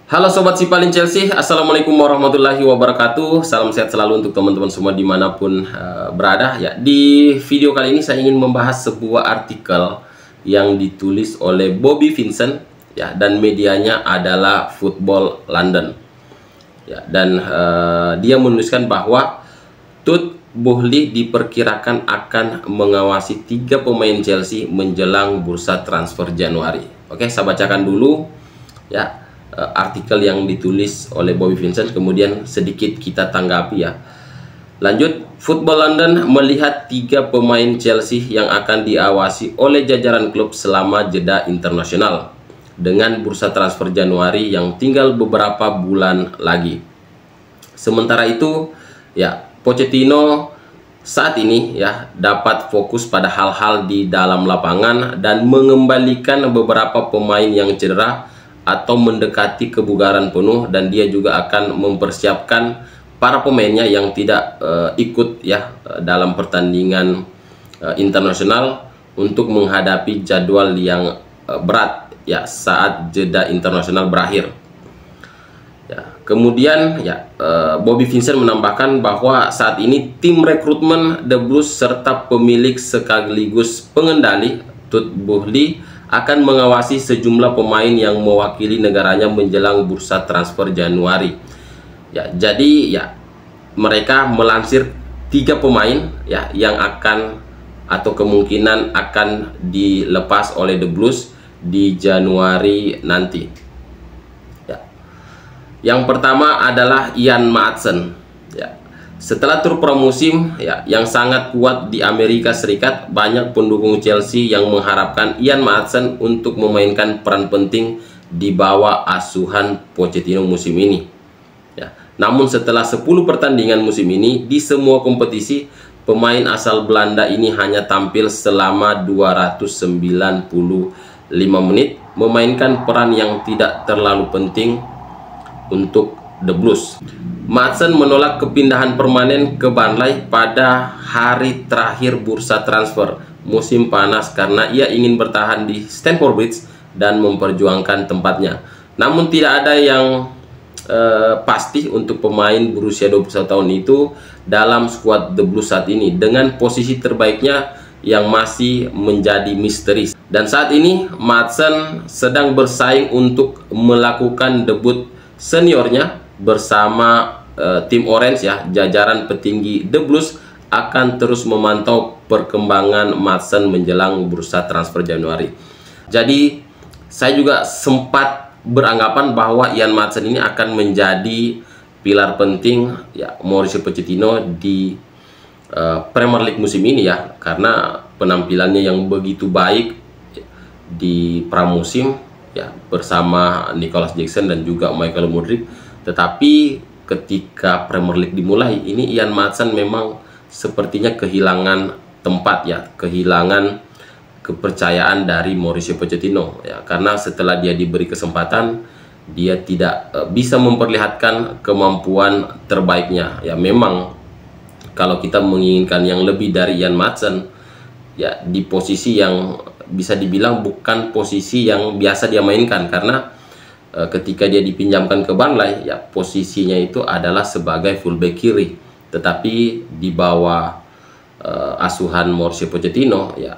Halo Sobat Sipalin Chelsea, Assalamualaikum warahmatullahi wabarakatuh. Salam sehat selalu untuk teman-teman semua dimanapun berada. Ya, di video kali ini saya ingin membahas sebuah artikel yang ditulis oleh Bobby Vincent, ya, dan medianya adalah Football London. Ya, dan dia menuliskan bahwa Todd Boehly diperkirakan akan mengawasi 3 pemain Chelsea menjelang bursa transfer Januari. Oke, saya bacakan dulu ya artikel yang ditulis oleh Bobby Vincent, kemudian sedikit kita tanggapi ya. Lanjut, Football London melihat 3 pemain Chelsea yang akan diawasi oleh jajaran klub selama jeda internasional dengan bursa transfer Januari yang tinggal beberapa bulan lagi. Sementara itu ya, Pochettino saat ini ya dapat fokus pada hal-hal di dalam lapangan dan mengembalikan beberapa pemain yang cedera atau mendekati kebugaran penuh, dan dia juga akan mempersiapkan para pemainnya yang tidak ikut ya dalam pertandingan internasional untuk menghadapi jadwal yang berat ya saat jeda internasional berakhir. Ya, kemudian ya Bobby Vincent menambahkan bahwa saat ini tim rekrutmen The Blues serta pemilik sekaligus pengendali Todd Boehly akan mengawasi sejumlah pemain yang mewakili negaranya menjelang bursa transfer Januari. Ya, jadi ya mereka melansir 3 pemain ya yang akan atau kemungkinan akan dilepas oleh The Blues di Januari nanti. Ya. Yang pertama adalah Ian Maatsen. Ya. Setelah tur pramusim ya yang sangat kuat di Amerika Serikat, banyak pendukung Chelsea yang mengharapkan Ian Maatsen untuk memainkan peran penting di bawah asuhan Pochettino musim ini. Ya. Namun setelah 10 pertandingan musim ini di semua kompetisi, pemain asal Belanda ini hanya tampil selama 295 menit, memainkan peran yang tidak terlalu penting untuk The Blues. Maatsen menolak kepindahan permanen ke Burnley pada hari terakhir bursa transfer musim panas karena ia ingin bertahan di Stamford Bridge dan memperjuangkan tempatnya. Namun tidak ada yang pasti untuk pemain berusia 21 tahun itu dalam skuad The Blues saat ini, dengan posisi terbaiknya yang masih menjadi misteri. Dan saat ini Maatsen sedang bersaing untuk melakukan debut seniornya bersama tim Orange ya. Jajaran petinggi The Blues akan terus memantau perkembangan Maatsen menjelang bursa transfer Januari. Jadi saya juga sempat beranggapan bahwa Ian Maatsen ini akan menjadi pilar penting ya Mauricio Pochettino di Premier League musim ini ya, karena penampilannya yang begitu baik di pramusim ya bersama Nicholas Jackson dan juga Michael Mudryk. Tetapi ketika Premier League dimulai, ini Ian Maatsen memang sepertinya kehilangan tempat ya, kehilangan kepercayaan dari Mauricio Pochettino ya, karena setelah dia diberi kesempatan, dia tidak bisa memperlihatkan kemampuan terbaiknya. Ya memang kalau kita menginginkan yang lebih dari Ian Maatsen ya di posisi yang bisa dibilang bukan posisi yang biasa dia mainkan, karena ketika dia dipinjamkan ke Burnley ya posisinya itu adalah sebagai fullback kiri, tetapi di bawah asuhan Mauricio Pochettino ya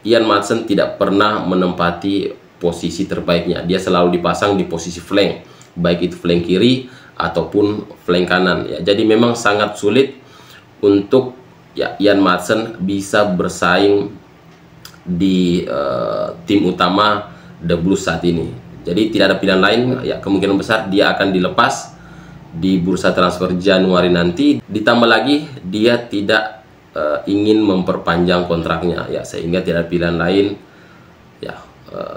Ian Maatsen tidak pernah menempati posisi terbaiknya. Dia selalu dipasang di posisi flank, baik itu flank kiri ataupun flank kanan ya. Jadi memang sangat sulit untuk ya Ian Maatsen bisa bersaing di tim utama The Blues saat ini. Jadi tidak ada pilihan lain ya, kemungkinan besar dia akan dilepas di bursa transfer Januari nanti. Ditambah lagi dia tidak ingin memperpanjang kontraknya ya, sehingga tidak ada pilihan lain ya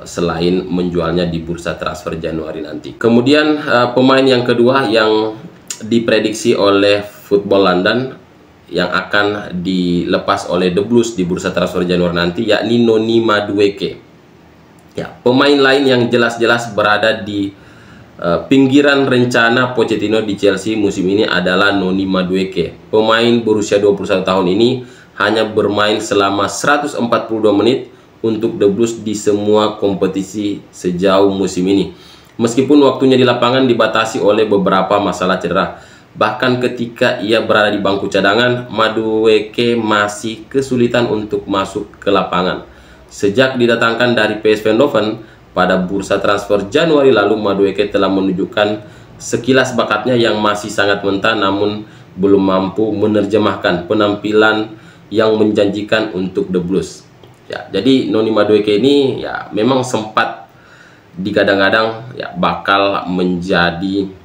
selain menjualnya di bursa transfer Januari nanti. Kemudian pemain yang kedua yang diprediksi oleh Football London yang akan dilepas oleh The Blues di bursa transfer Januari nanti, yakni Noni Madueke. Ya, pemain lain yang jelas-jelas berada di pinggiran rencana Pochettino di Chelsea musim ini adalah Noni Madueke. Pemain berusia 21 tahun ini hanya bermain selama 142 menit untuk The Blues di semua kompetisi sejauh musim ini. meskipun waktunya di lapangan dibatasi oleh beberapa masalah cedera. Bahkan ketika ia berada di bangku cadangan, Madueke masih kesulitan untuk masuk ke lapangan. Sejak didatangkan dari PSV Eindhoven pada bursa transfer Januari lalu, Madueke telah menunjukkan sekilas bakatnya yang masih sangat mentah, namun belum mampu menerjemahkan penampilan yang menjanjikan untuk The Blues. Ya, jadi Noni Madueke ini ya memang sempat digadang-gadang ya bakal menjadi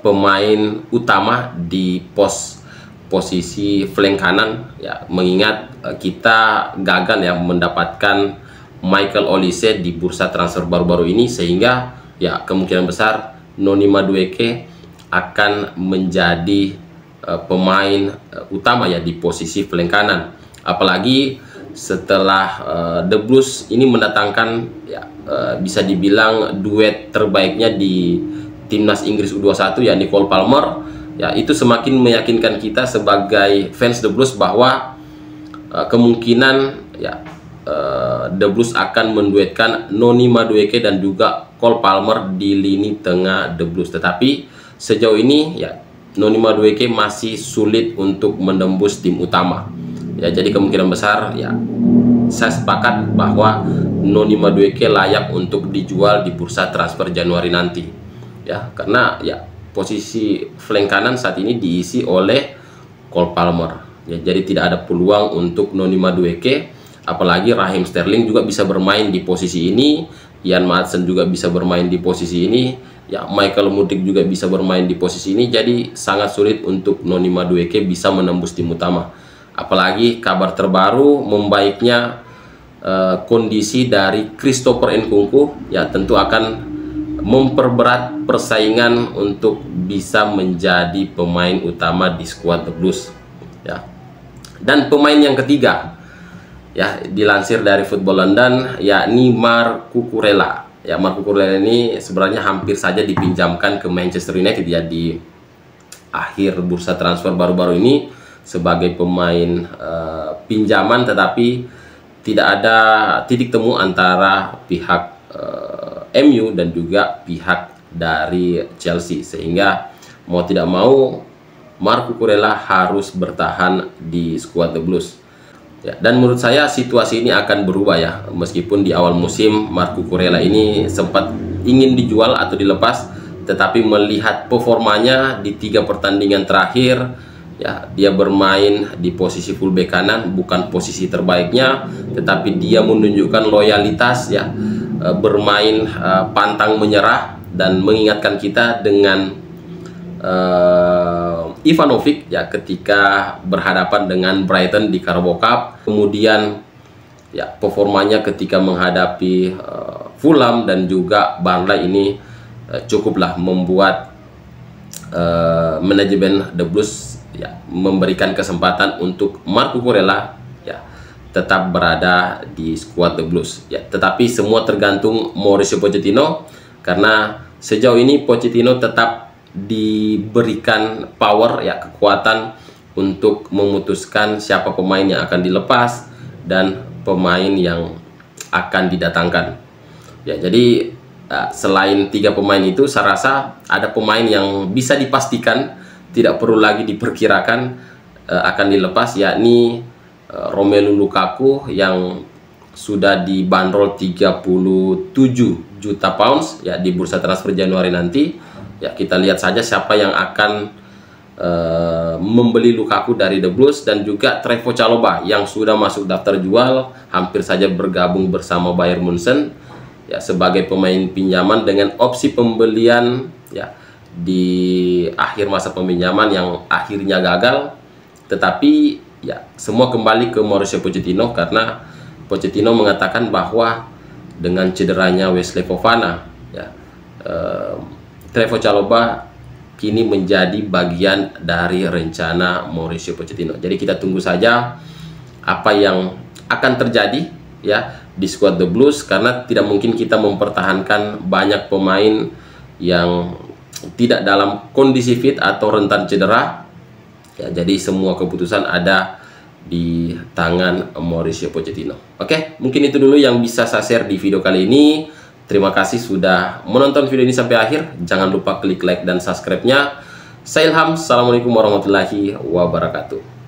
pemain utama di posisi flank kanan ya, mengingat kita gagal ya mendapatkan Michael Olise di bursa transfer baru-baru ini, sehingga ya kemungkinan besar Noni Madueke akan menjadi pemain utama ya di posisi flank kanan, apalagi setelah The Blues ini mendatangkan ya bisa dibilang duet terbaiknya di timnas Inggris U21 ya, Cole Palmer ya. Itu semakin meyakinkan kita sebagai fans The Blues bahwa kemungkinan ya The Blues akan menduetkan Noni Madueke dan juga Cole Palmer di lini tengah The Blues. Tetapi sejauh ini ya Noni Madueke masih sulit untuk menembus tim utama ya, jadi kemungkinan besar ya saya sepakat bahwa Noni Madueke layak untuk dijual di bursa transfer Januari nanti ya, karena ya posisi flank kanan saat ini diisi oleh Cole Palmer ya, jadi tidak ada peluang untuk Noni Madueke. Apalagi Raheem Sterling juga bisa bermain di posisi ini, Ian Maatsen juga bisa bermain di posisi ini ya, Michael Mudryk juga bisa bermain di posisi ini, jadi sangat sulit untuk Noni Madueke bisa menembus tim utama. Apalagi kabar terbaru membaiknya kondisi dari Christopher Nkunku ya, tentu akan memperberat persaingan untuk bisa menjadi pemain utama di skuad The Blues ya. Dan pemain yang ketiga ya, dilansir dari Football London, yakni Marc Cucurella ya. Marc Cucurella ini sebenarnya hampir saja dipinjamkan ke Manchester United ya di akhir bursa transfer baru-baru ini sebagai pemain pinjaman, tetapi tidak ada titik temu antara pihak MU dan juga pihak dari Chelsea, sehingga mau tidak mau Marc Cucurella harus bertahan di skuad The Blues ya. Dan menurut saya situasi ini akan berubah ya, meskipun di awal musim Marc Cucurella ini sempat ingin dijual atau dilepas, tetapi melihat performanya di 3 pertandingan terakhir ya, dia bermain di posisi fullback kanan, bukan posisi terbaiknya, tetapi dia menunjukkan loyalitas ya, bermain pantang menyerah dan mengingatkan kita dengan Ivanovic ya ketika berhadapan dengan Brighton di Carabao Cup. Kemudian ya performanya ketika menghadapi Fulham dan juga Burnley ini cukuplah membuat manajemen The Blues ya memberikan kesempatan untuk Marc Cucurella ya tetap berada di skuad The Blues ya. Tetapi semua tergantung Mauricio Pochettino, karena sejauh ini Pochettino tetap diberikan power ya, kekuatan untuk memutuskan siapa pemain yang akan dilepas dan pemain yang akan didatangkan ya. Jadi selain 3 pemain itu, saya rasa ada pemain yang bisa dipastikan tidak perlu lagi diperkirakan akan dilepas, yakni Romelu Lukaku yang sudah dibanderol 37 juta pounds ya di bursa transfer Januari nanti ya. Kita lihat saja siapa yang akan membeli Lukaku dari The Blues, dan juga Trevoh Chalobah yang sudah masuk daftar jual, hampir saja bergabung bersama Bayern Munchen ya sebagai pemain pinjaman dengan opsi pembelian ya di akhir masa peminjaman yang akhirnya gagal. Tetapi ya semua kembali ke Mauricio Pochettino, karena Pochettino mengatakan bahwa dengan cederanya Wesley Fofana ya, Trevoh Chalobah kini menjadi bagian dari rencana Mauricio Pochettino. Jadi kita tunggu saja apa yang akan terjadi ya di skuad The Blues, karena tidak mungkin kita mempertahankan banyak pemain yang tidak dalam kondisi fit atau rentan cedera ya. Jadi semua keputusan ada di tangan Mauricio Pochettino. Oke, mungkin itu dulu yang bisa saya share di video kali ini. Terima kasih sudah menonton video ini sampai akhir. Jangan lupa klik like dan subscribe-nya. Saya Ilham, assalamualaikum warahmatullahi wabarakatuh.